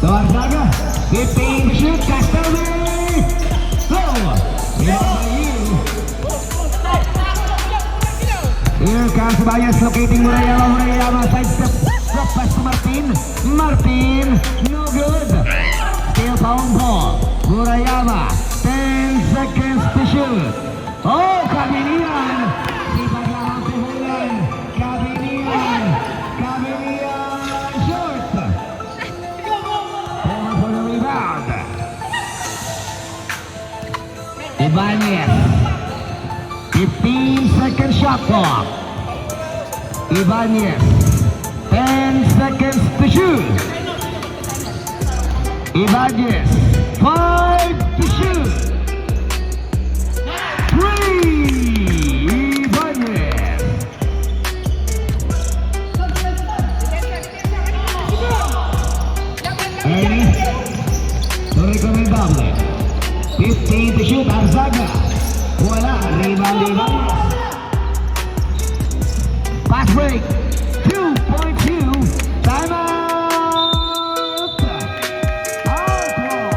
To Arzaga. 15 to shoot. Castelvi. Go. Here comes Ibanez. Locating Murayama. Murayama. Side step. Drop pass to Martin. Martin, no good. Still foul ball. Murayama, 10 seconds to shoot. Oh, Cabilian. Sipag lang ang simulan. Cabilian. Cabilian, short. Over for the rebound. Ibanez. 15 second shot clock. Ibanez. 10 seconds to shoot. Ibanez, 5 to shoot. 3, Ibanez. Ernie, to Recommendable. 15 to shoot, Arzaga. Wala, rebound, Ibanez. Fast break. 2.2, time out! Alfred!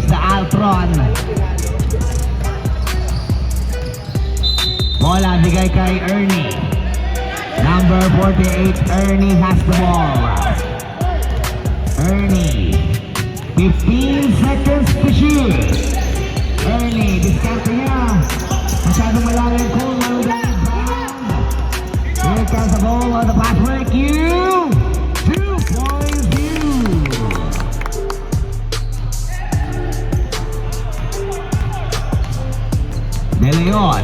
comes the Altron. Bola bigay kay Ernie. Number 48, Ernie has the ball. Ernie, 15 seconds to shoot. Ernie, discount niya. Masyadong malalim ko. Here comes the ball on the pass break. You! 2-point view. De Leon.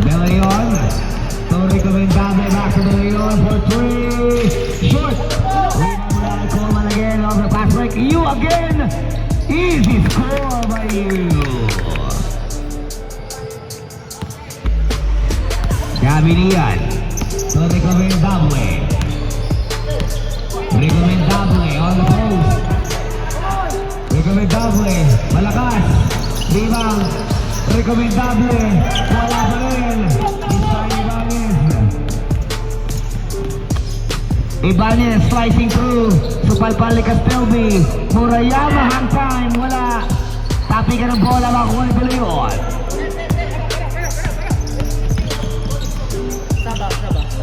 De Leon. Tony Comendable back to De Leon for 3. Short. Rebound Coleman again on the pass break. You again. Easy score by you. Gabinian. Tony Comendable. Recomendable on the post. Recomendable. Malakas. Rebound. Recomendable. Wala pa rin. Ibanez slicing through. Supalpal ni Castelby. Murayama hang time. Wala. Tapi ka ng bola. Makuha ni De Leon.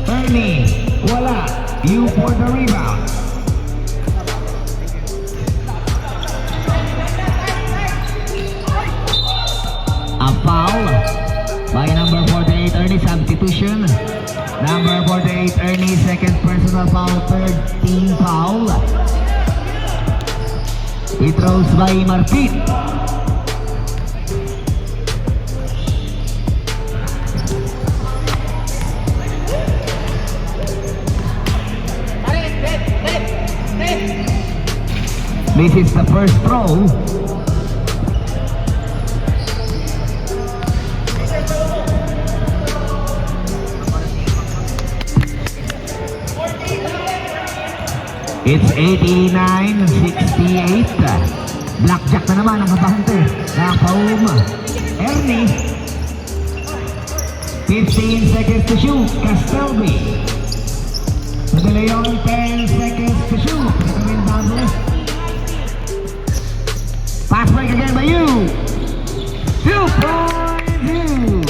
Ernie. Wala. You for the rebound. A foul by number 48 Ernie, substitution. Number 48 Ernie, second personal foul, third team foul. Free throws by Marpit. This is the first throw. It's 89-68. Blackjack na naman ang kabahante. Nakaum. Ernie. 15 seconds to shoot. Castelby. De Leon, 10 seconds to shoot. Pass break again by you. 2-point view.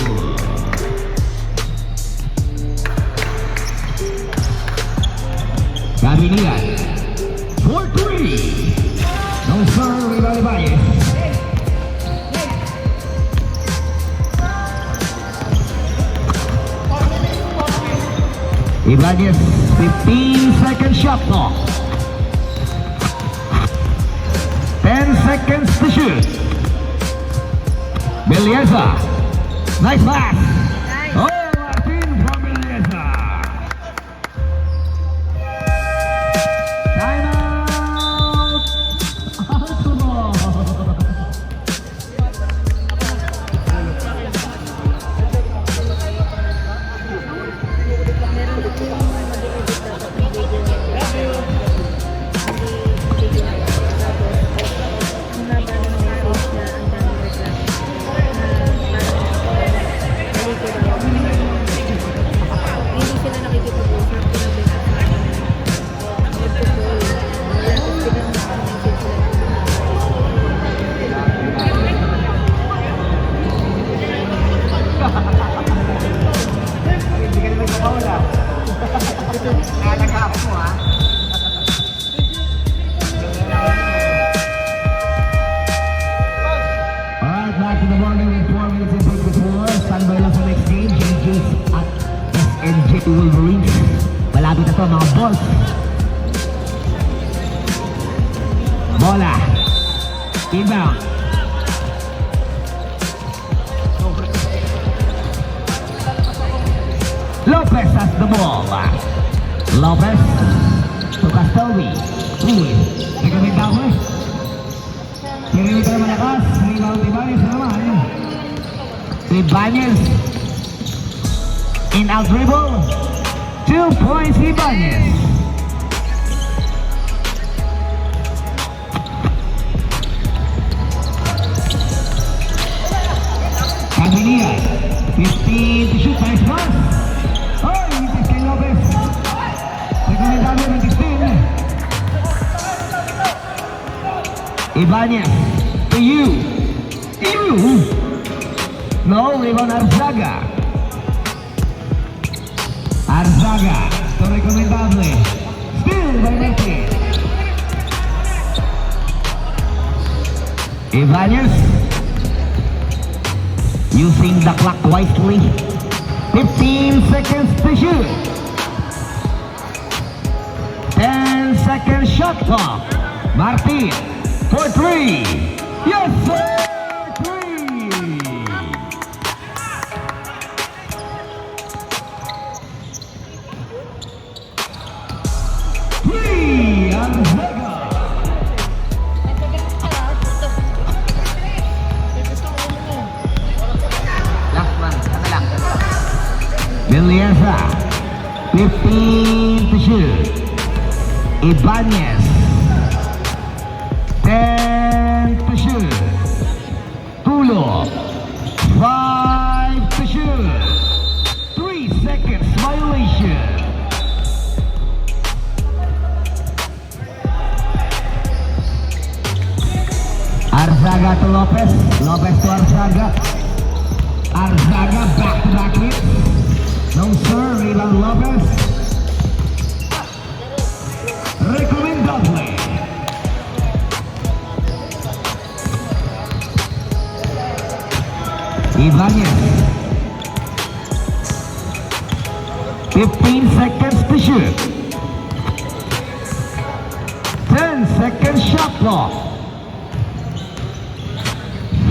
Gabinian. 4-3. No sir, Rival Ibanez. Ibanez, 15-second shot clock. 10 seconds to shoot. Belleza. Nice pass. Oh, Martin from Belleza. Timeout. Out to ball. Wolverines. Malapit na to mga balls. Bola. Inbound. Lopez has the ball. Lopez to Castelby. Ruiz. Rekomendado mo. Kirimita na malakas. Rebound Ibanez na naman. Ibanez. In out dribble. 2 points Ibanez. Gabinian. 15 to shoot. Nice pass. Oh, ini kay Lopez. Rekomendado ng 16. Ibanez to you. No, rebound Arzaga. Arzaga to Recomendable. Still by Martin. Ibanez using the clock wisely. 15 seconds to shoot. 10 seconds shot clock. Martin for 3. Yes, sir! 3. Three, Arzaga. Last one. Ano lang? Villesa, 15 to shoot. Ibanez, 10 to shoot. Tulo, 5 to shoot. 3 seconds violation. Arzaga to Lopez. Lopez to Arzaga. Arzaga back-to-back hits. No sir, rebound Lopez. Recomendable. Ibanez. 15 seconds to shoot. 10 seconds shot clock.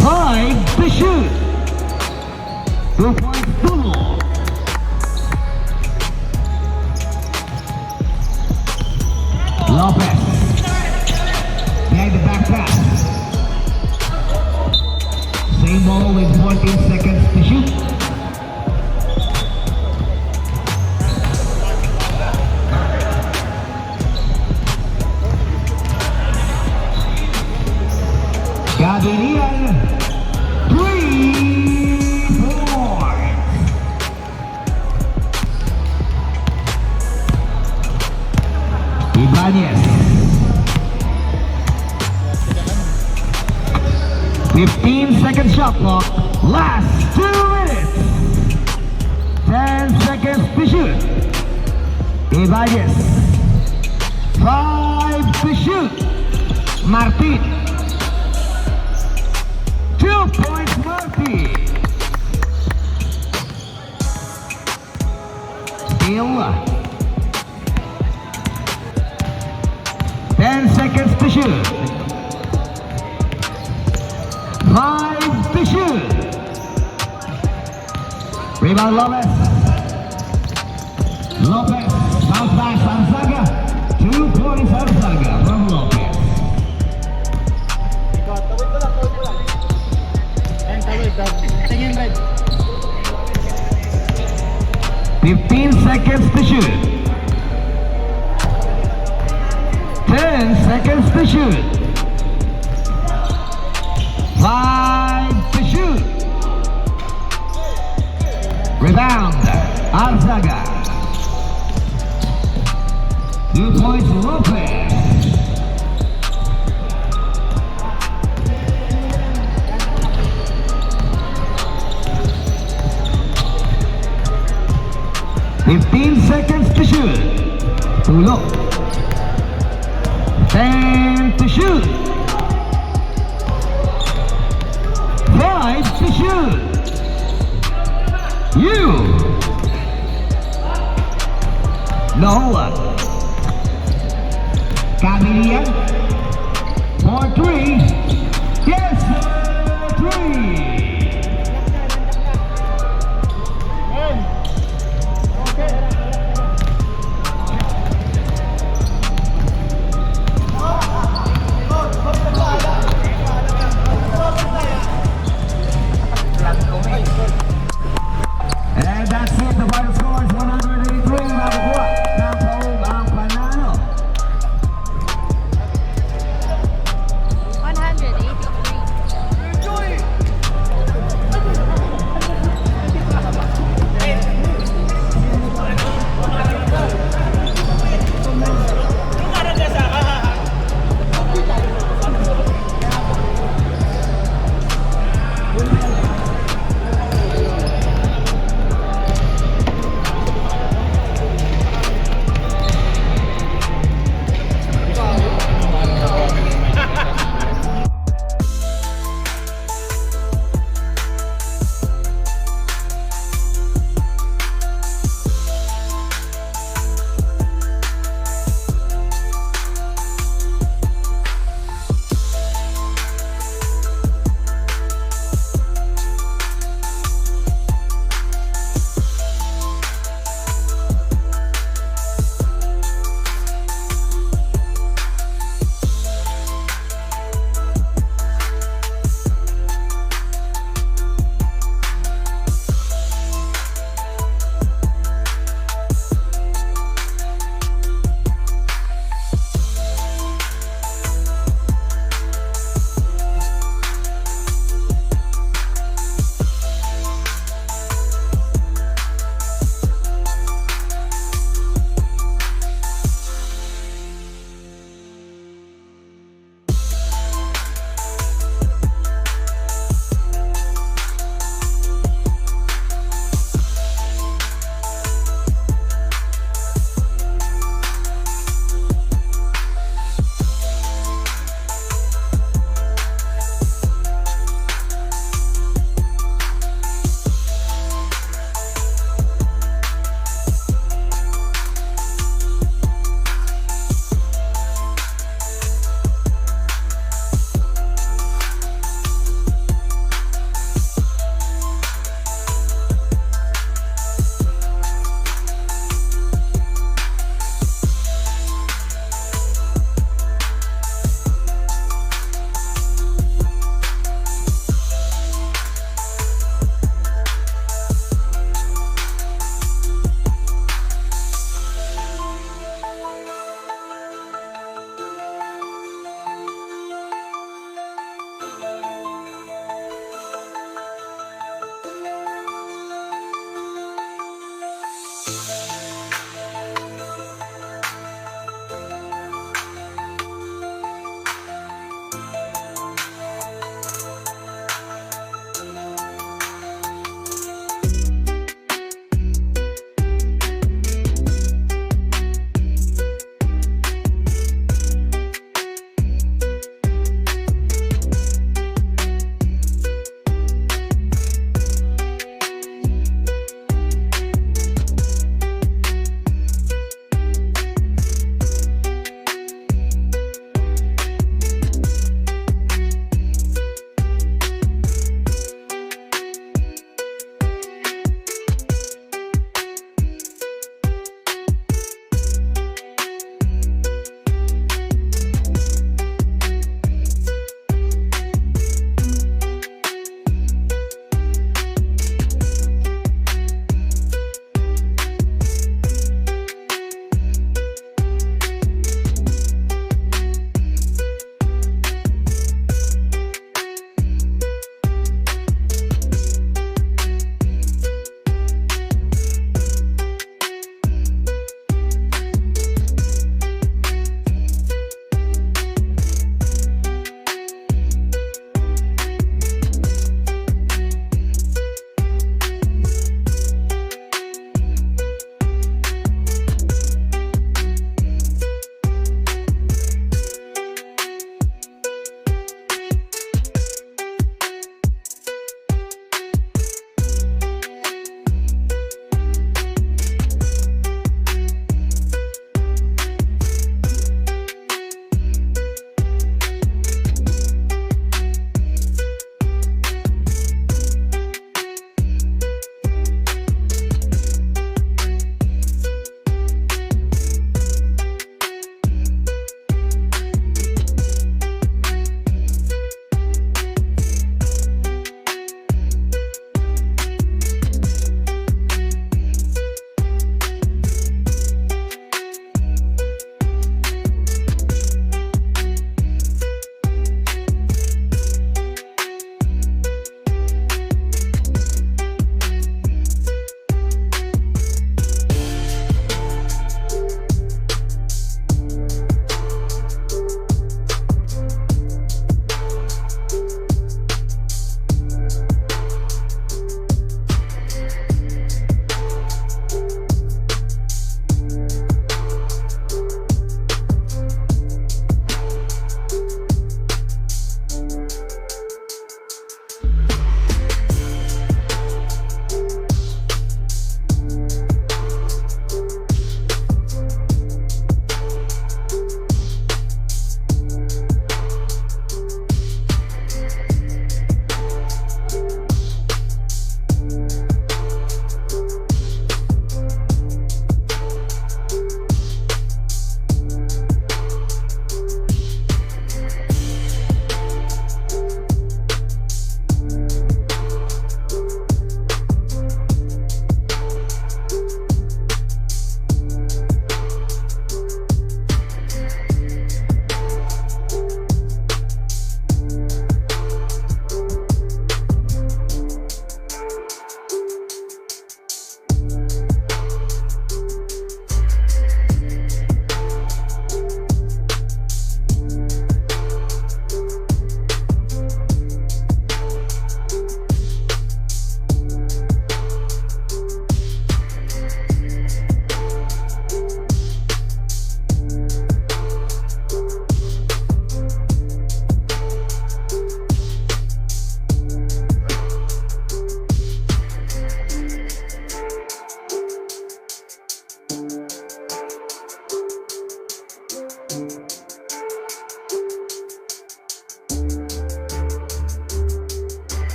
5 to shoot. 2 points Tulo. Lopez. Behind the back pass. Same ball with 14 seconds to shoot. Gabirian. 3 points. Ibanez. 15 second shot clock. Last 2 minutes. 10 seconds to shoot. Ibanez. 5 to shoot. Martin. 2 points Martin. Still 10 seconds to shoot. 5 to shoot. Rebound Lopez. Lopez. Bounce pass Arzaga. 2 points Arzaga from Lopez. Tawid ko lang. Ayun, tawid. Tingin red. 15 seconds to shoot. 10 seconds to shoot. 5 to shoot. Rebound, Arzaga. 2 points, Lopez. Seconds to shoot. Tulo. 10 to shoot. 5 to shoot. You. Noah. Camillian. For 3. Yes, sir. 3.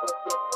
Thank